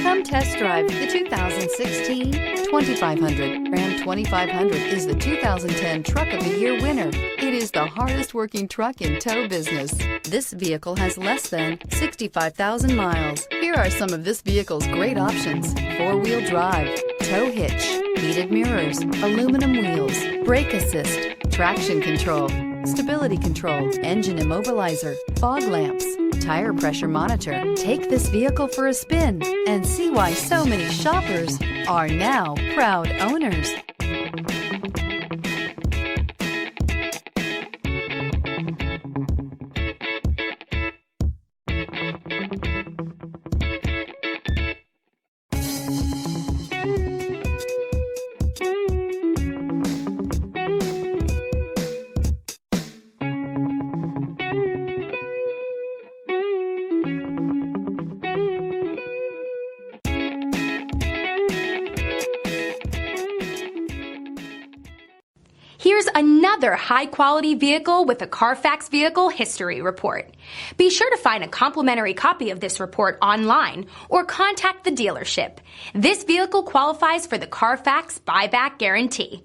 Come test drive the 2016 2500. Ram 2500 is the 2010 Truck of the Year winner. It is the hardest working truck in tow business. This vehicle has less than 65,000 miles. Here are some of this vehicle's great options: four-wheel drive, tow hitch, heated mirrors, aluminum wheels, brake assist, traction control, stability control, engine immobilizer, fog lamps, tire pressure monitor. Take this vehicle for a spin and see why so many shoppers are now proud owners. Here's another high-quality vehicle with a Carfax Vehicle History Report. Be sure to find a complimentary copy of this report online or contact the dealership. This vehicle qualifies for the Carfax Buyback Guarantee.